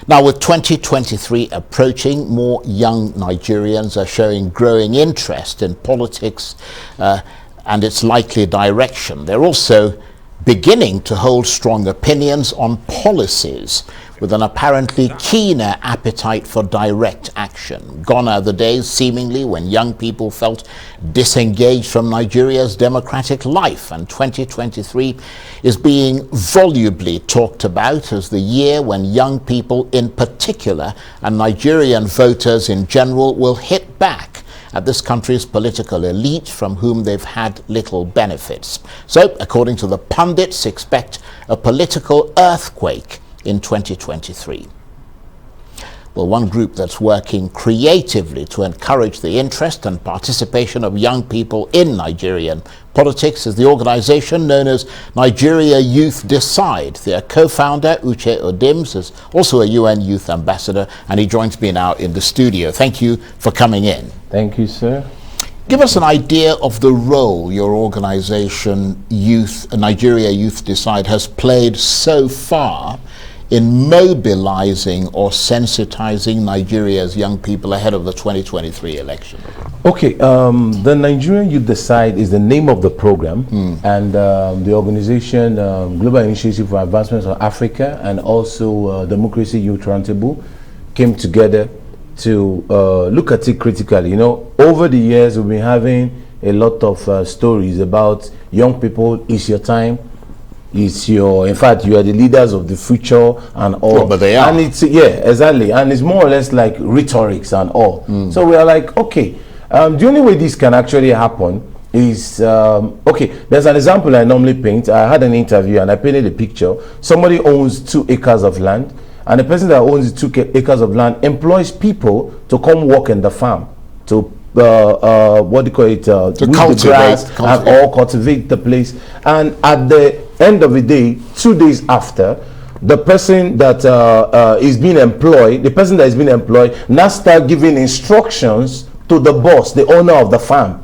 Now, with 2023 approaching, more young Nigerians are showing growing interest in politics and its likely direction. They're also beginning to hold strong opinions on policies, with an apparently keener appetite for direct action. Gone are the days, seemingly, when young people felt disengaged from Nigeria's democratic life, and 2023 is being volubly talked about as the year when young people in particular, and Nigerian voters in general, will hit back at this country's political elite from whom they've had little benefits. So, according to the pundits, expect a political earthquake in 2023. Well, one group that's working creatively to encourage the interest and participation of young people in Nigerian politics is the organization known as Nigeria Youth Decide. Their co-founder, Utchay Odims, is also a UN Youth Ambassador, and he joins me now in the studio. Thank you for coming in. Thank you, sir. Give us an idea of the role your organization, Nigeria Youth Decide, has played so far in mobilizing or sensitizing Nigeria's young people ahead of the 2023 election. Okay, the Nigerian Youth Decide is the name of the program, and the organization Global Initiative for Advancement of Africa and also Democracy Youth Roundtable came together to look at it critically. You know, over the years we've been having a lot of stories about young people. It's your time. It's your, in fact, you are the leaders of the future and all. Well, but they are. And it's, yeah, exactly. And it's more or less like rhetorics and all. So we are like, okay, the only way this can actually happen is, okay, there's an example I normally paint. I had an interview and I painted a picture. Somebody owns 2 acres of land, and the person that owns the 2 acres of land employs people to come work in the farm, to what do you call it, to cultivate, and all cultivate the place. And at the end of the day, 2 days after, the person that is being employed, now start giving instructions to the boss, the owner of the farm.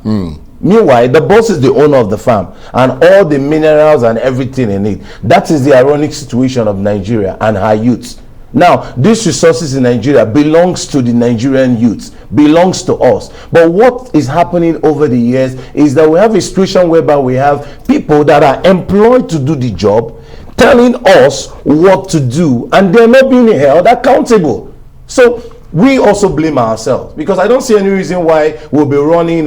Meanwhile, the boss is the owner of the farm and all the minerals and everything in it. That is the ironic situation of Nigeria and her youths. Now, these resources in Nigeria belongs to the Nigerian youths, belongs to us. But what is happening over the years is that we have a situation whereby we have people that are employed to do the job, telling us what to do, and they're not being held accountable. So we also blame ourselves, because I don't see any reason why we'll be running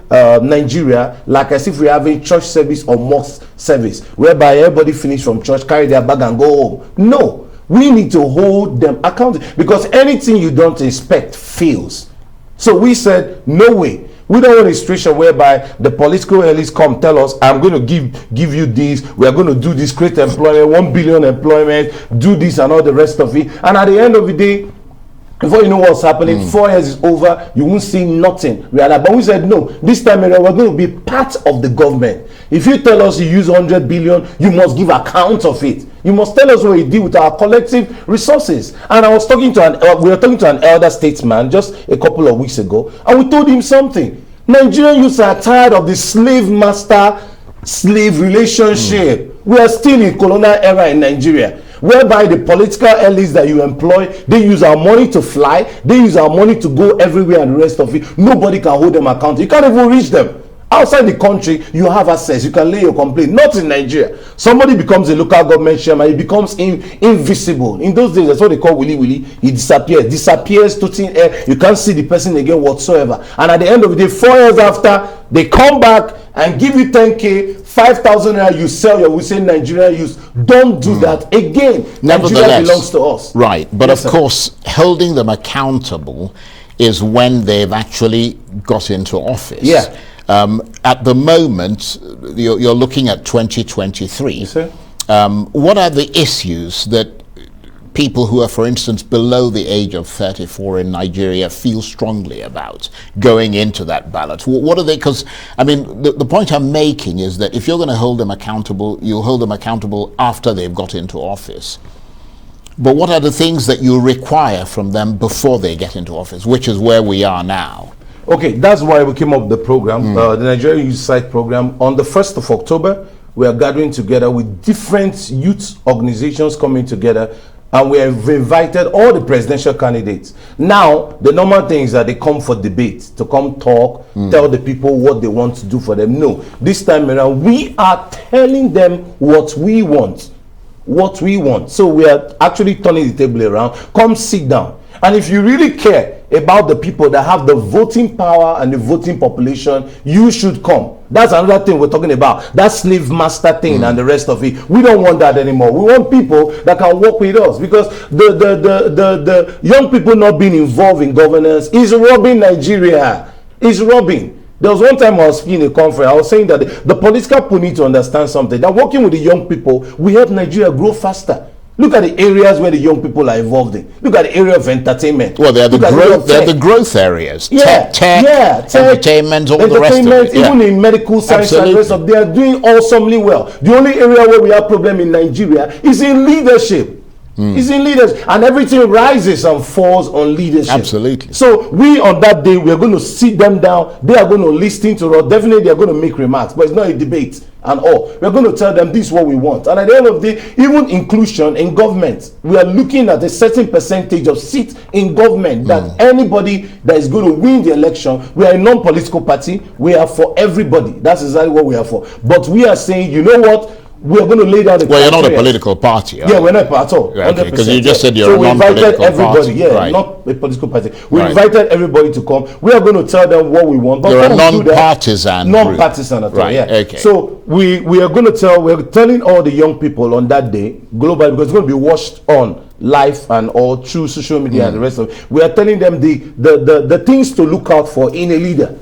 Nigeria like as if we're having church service or mosque service, whereby everybody finish from church, carry their bag and go home. No. We need to hold them accountable, because anything you don't inspect fails. So we said, no way. We don't want a situation whereby the political elites come tell us, I'm going to give you this, we are going to do this, create employment, 1 billion employment, do this and all the rest of it. And at the end of the day, before you know what's happening, 4 years is over, you won't see nothing. But we said, no, this time around, we're going to be part of the government. If you tell us you use 100 billion, you must give account of it. You must tell us what you did with our collective resources. And I was talking to we were talking to an elder statesman just a couple of weeks ago, and we told him something. Nigerian youths are tired of the slave master-slave relationship. We are still in colonial era in Nigeria, whereby the political elites that you employ, they use our money to fly, they use our money to go everywhere and the rest of it. Nobody can hold them accountable. You can't even reach them. Outside the country, you have access. You can lay your complaint. Not in Nigeria. Somebody becomes a local government chairman, he becomes invisible. In those days, that's what they call willy willy. He disappears to thin air. You can't see the person again whatsoever. And at the end of the day, 4 years after, they come back and give you 10K, 5,000 naira, you sell your, we say Nigerian use. Don't do that again. Nigeria belongs to us. Right, but yes, of course, holding them accountable is when they've actually got into office. Yeah. At the moment, you're looking at 2023. Yes, sir. What are the issues that people who are, for instance, below the age of 34 in Nigeria feel strongly about going into that ballot? What are they? Because, I mean, the point I'm making is that if you're going to hold them accountable, you'll hold them accountable after they've got into office. But what are the things that you require from them before they get into office, which is where we are now? Okay, that's why we came up with the program, the Nigerian Youth Site program. On the 1st of October, we are gathering together with different youth organizations coming together and we have invited all the presidential candidates. Now, the normal thing is that they come for debate, to come talk, tell the people what they want to do for them. No, this time around, we are telling them what we want. What we want. So we are actually turning the table around. Come sit down. And if you really care about the people that have the voting power and the voting population, you should come. That's another thing we're talking about. That slave master thing and the rest of it. We don't want that anymore. We want people that can work with us, because the young people not being involved in governance is robbing Nigeria. Is robbing. There was one time I was speaking in a conference, I was saying that the political people need to understand something. That working with the young people, we help Nigeria grow faster. Look at the areas where the young people are involved in. Look at the area of entertainment. Well, they're the growth areas. Yeah, tech, entertainment, all the rest of it. Even in medical science and the rest of it, they are doing awesomely well. The only area where we have problem in Nigeria is in leadership. It's in leadership, and everything rises and falls on leadership. Absolutely. So we, on that day, we are going to sit them down. They are going to listen to us. Definitely, they are going to make remarks, but it's not a debate and all. We are going to tell them this is what we want. And at the end of the day, even inclusion in government, we are looking at a certain percentage of seats in government that anybody that is going to win the election. We are a non-political party. We are for everybody. That's exactly what we are for. But we are saying, you know what? We are going to lay down the criteria. You're not a political party. Yeah, we're not at all. Because you just said you're a non-political party. Not a political party. We invited everybody to come. We are going to tell them what we want. But you're a non-partisan. Non-partisan at all. Right. Okay. So we are going to we're telling all the young people on that day, globally, because it's going to be watched on live and all through social media and the rest of it. We are telling them the things to look out for in a leader.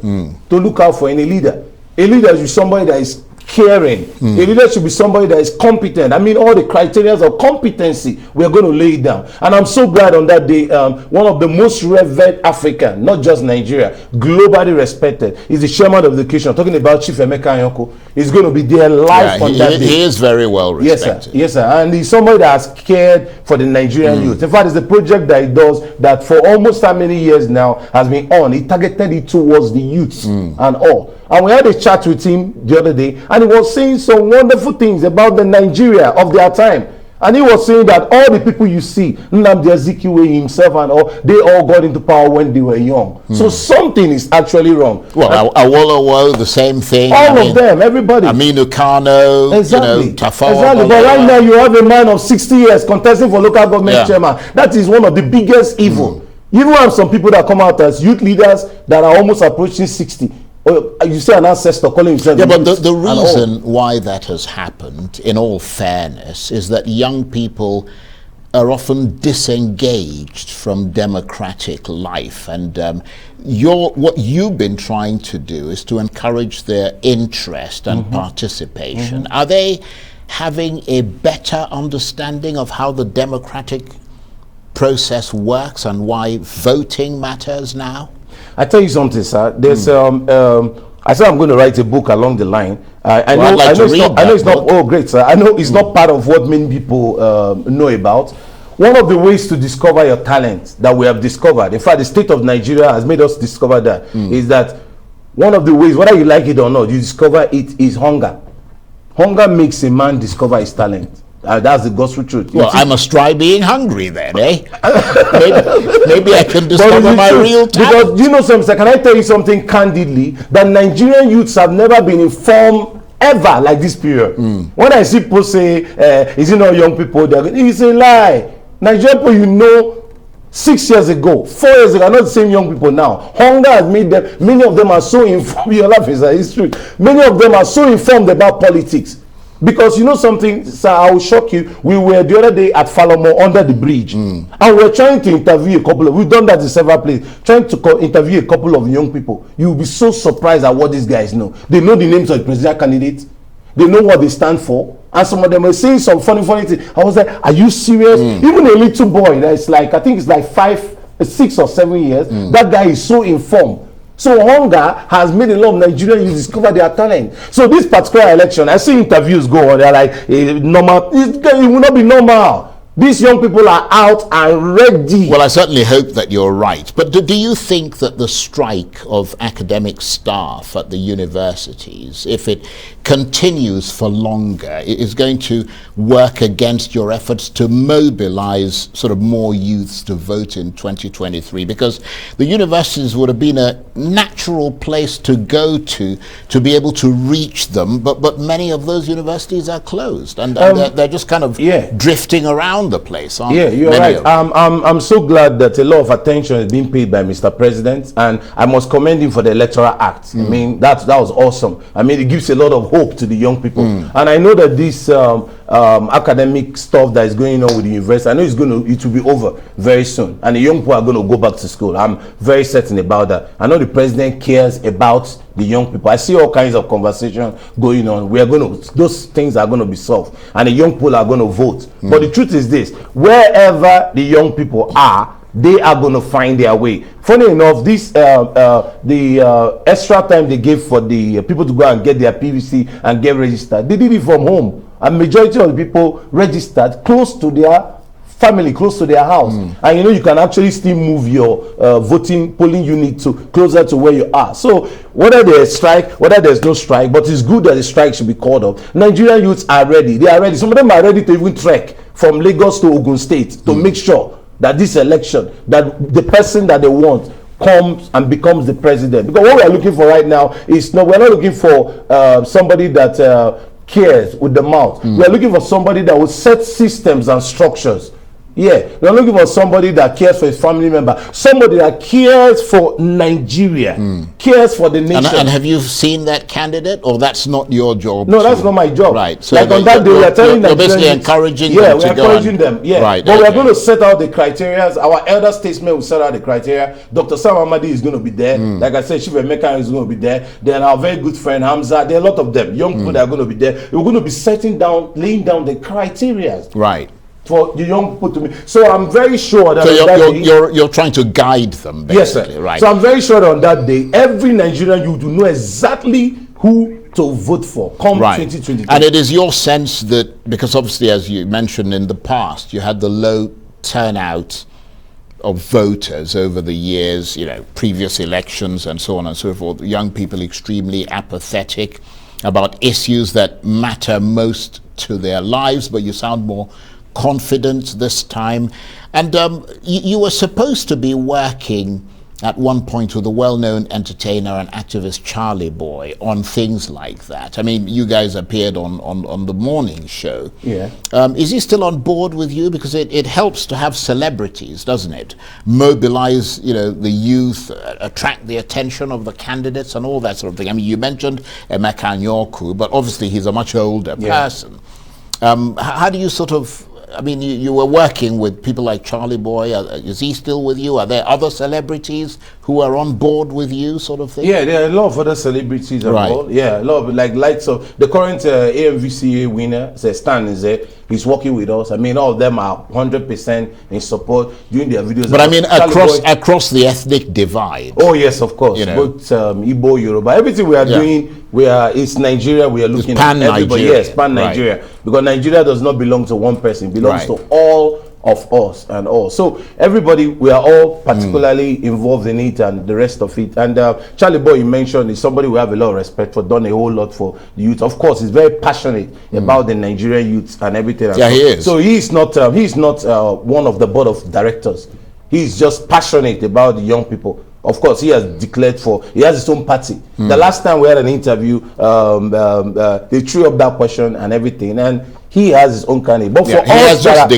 To look out for in a leader. A leader is somebody that is caring. A leader should be somebody that is competent. I mean, all the criteria of competency, we are going to lay it down. And I'm so glad on that day, one of the most revered African, not just Nigeria, globally respected, is the chairman of education. Talking about Chief Emeka Anyoko. He's going to be there live on that day. He is very well respected. Yes, sir. And he's somebody that has cared for the Nigerian youth. In fact, it's a project that he does that for almost how many years now has been on. He targeted it towards the youths and all. And we had a chat with him the other day, and he was saying some wonderful things about the Nigeria of their time. And he was saying that all the people you see, Nnamdi Azikiwe himself and all, they all got into power when they were young. So something is actually wrong. Well, Awolowo, the same thing. All of them, everybody. Aminu Kano, exactly. Tafawa. Exactly. But right now you have a man of 60 years contesting for local government chairman. That is one of the biggest evil. You even have some people that come out as youth leaders that are almost approaching 60. You say an ancestor calling himself. Yeah, but the reason why that has happened, in all fairness, is that young people are often disengaged from democratic life, and what you've been trying to do is to encourage their interest and participation. Are they having a better understanding of how the democratic process works and why voting matters now? I tell you something, sir. There's I said I'm going to write a book along the line. I know it's not. Oh, great, sir. I know it's not part of what many people know about. One of the ways to discover your talent that we have discovered, in fact, the state of Nigeria has made us discover that, is that one of the ways, whether you like it or not, you discover it is hunger. Hunger makes a man discover his talent. That's the gospel truth. Well, I must try being hungry then, eh? maybe I can discover my real talent. Because you know something, can I tell you something candidly? That Nigerian youths have never been informed ever like this period. When I see people say, is it not young people? It's a lie. Nigerian people, 6 years ago, 4 years ago, are not the same young people now. Hunger has made them, many of them are so informed, your life is a history. Many of them are so informed about politics. Because you know something, sir, I will shock you. We were the other day at Falomo under the bridge, and we're trying to interview a couple of, we've done that in several places, trying to interview a couple of young people. You'll be so surprised at what these guys know. They know the names of the presidential candidates. They know what they stand for. And some of them were saying some funny things. I was like, are you serious? Even a little boy that's like, I think it's like 6 or 7 years, that guy is so informed. So hunger has made a lot of Nigerians discover their talent. So this particular election, I see interviews go on. They're like, normal. It will not be normal. These young people are out and ready. Well, I certainly hope that you're right. But do you think that the strike of academic staff at the universities, if it continues for longer, is going to work against your efforts to mobilize sort of more youths to vote in 2023? Because the universities would have been a natural place to go to be able to reach them, but many of those universities are closed, and they're just kind of drifting around the place, aren't they? You're right. I'm so glad that a lot of attention is being paid by Mr. President, and I must commend him for the Electoral Act. I mean, that was awesome. I mean, it gives a lot of hope to the young people, and I know that this academic stuff that is going on with the university, I know it will be over very soon, and the young people are going to go back to school. I'm very certain about that. I know the president cares about the young people. I see all kinds of conversation going on. Those things are going to be solved, and the young people are going to vote. But the truth is this: wherever the young people are, they are going to find their way. Funny enough, this the extra time they gave for the people to go and get their PVC and get registered, they did it from home. And majority of the people registered close to their family, close to their house. And you know, you can actually still move your polling unit to closer to where you are. So whether there's strike, whether there's no strike, but it's good that the strike should be called off. Nigerian youths are ready. They are ready. Some of them are ready to even trek from Lagos to Ogun State to make sure that this election, that the person that they want comes and becomes the president. Because what we are looking for right now is we're not looking for somebody that cares with the mouth. We are looking for somebody that will set systems and structures. Yeah, we're looking for somebody that cares for his family member, somebody that cares for Nigeria, cares for the nation. And have you seen that candidate, or that's not your job? No, that's not my job. Right. So like on that day, we're telling them. You're basically encouraging them. Yeah, we're encouraging them. Yeah. Right. But we're going to set out the criteria. Our elder statesman will set out the criteria. Dr. Sam Amadi is going to be there. Like I said, Chief Emeka is going to be there. Then our very good friend Hamza. There are a lot of them, young people that are going to be there. We're going to be laying down the criteria. Right. For the young people to me. So I'm very sure that you're trying to guide them, basically. Yes, sir. Right. So I'm very sure that on that day, every Nigerian youth will know exactly who to vote for come 2022. And it is your sense that, because obviously, as you mentioned in the past, you had the low turnout of voters over the years, you know, previous elections and so on and so forth, young people extremely apathetic about issues that matter most to their lives, but you sound more confident this time. And you were supposed to be working at one point with a well-known entertainer and activist, Charlie Boy, on things like that. I mean, you guys appeared on the morning show. Yeah. Is he still on board with you? Because it helps to have celebrities, doesn't it? Mobilize, you know, the youth, attract the attention of the candidates and all that sort of thing. I mean, you mentioned Emeka Nyoku, but obviously he's a much older person. How do you sort of, I mean, you were working with people like Charlie Boy. Is he still with you? Are there other celebrities who are on board with you, sort of thing? Yeah, there are a lot of other celebrities on board. Yeah, a lot of likes of the current AMVCA winner, Stan is there. He's working with us. I mean, all of them are 100% in support doing their videos. But I mean, across the ethnic divide. Oh yes, of course. You know, both Igbo, Yoruba, everything we are doing, it's Nigeria. We are looking at everybody. Yes, pan Nigeria, because Nigeria does not belong to one person. It belongs to all of us and all. So everybody, we are all particularly involved in it and the rest of it. And Charlie Boy, you mentioned, is somebody we have a lot of respect for, done a whole lot for the youth. Of course, he's very passionate about the Nigerian youth and everything. Yeah, he is. So he's not one of the board of directors. He's just passionate about the young people. Of course, he has declared he has his own party. The last time we had an interview, they threw up that question and everything, and he has his own candidate. But for us that are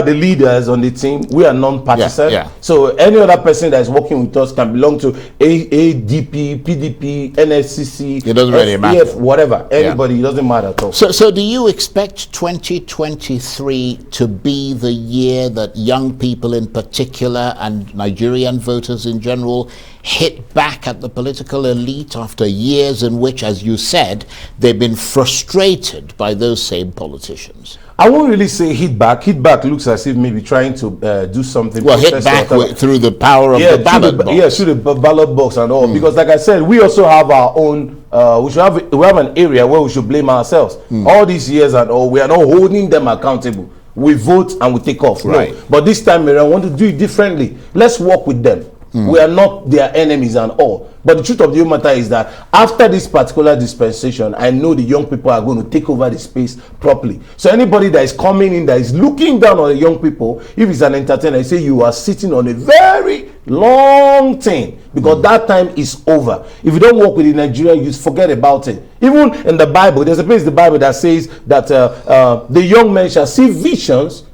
the leaders on the team, we are non-partisan. So any other person that is working with us can belong to ADP, PDP, NFCC, it doesn't really matter. Whatever. Anybody, it doesn't matter at all. So do you expect 2023 to be the year that young people in particular and Nigerian voters in general hit back at the political elite after years in which, as you said, they've been frustrated by those same politicians? I won't really say hit back. Hit back looks as if maybe trying to do something. Well, hit back through the power of the ballot box. Yeah, through the ballot box and all. Because, like I said, we also have our own. We have an area where we should blame ourselves. All these years and all, we are not holding them accountable. We vote and we take off. Right. No. But this time around, I want to do it differently. Let's work with them. We are not their enemies and all. But the truth of the matter is that after this particular dispensation, I know the young people are going to take over the space properly. So anybody that is coming in that is looking down on the young people, if it's an entertainer, I say you are sitting on a very long thing, because that time is over. If you don't work with the Nigerian youth, forget about it. Even in the Bible, there's a place in the Bible that says that the young men shall see visions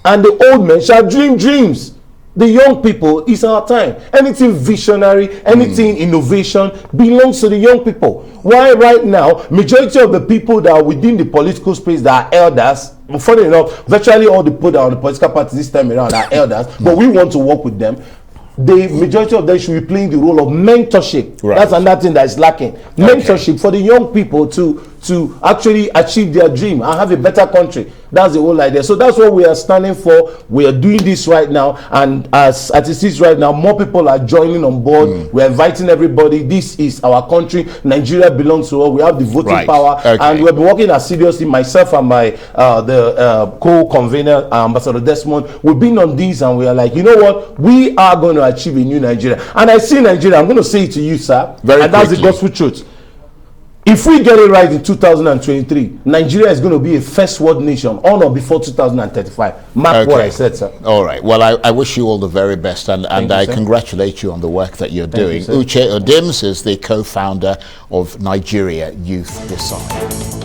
and the old men shall dream dreams. The young people is our time. Anything visionary, anything innovation belongs to the young people. Why right now, majority of the people that are within the political space that are elders, funny enough, virtually all the people that are on the political party this time around are elders, but we want to work with them. The majority of them should be playing the role of mentorship. Right. That's another thing that is lacking. Mentorship for the young people to actually achieve their dream and have a better country. That's the whole idea. So that's what we are standing for. We are doing this right now, and as it is right now, more people are joining on board. We are inviting everybody. This is our country. Nigeria belongs to us. We have the voting power, and we have been working assiduously. Myself and my co-convener, Ambassador Desmond, we've been on this, and we are like, you know what? We are going to achieve a new Nigeria. And I see Nigeria. I'm going to say it to you, sir. That's the gospel truth. If we get it right in 2023, Nigeria is going to be a first world nation on or before 2035. Mark what I said, sir. All right. Well, I wish you all the very best, and I congratulate you on the work that you're doing. Utchay Odims is the co-founder of Nigeria Youth Decide.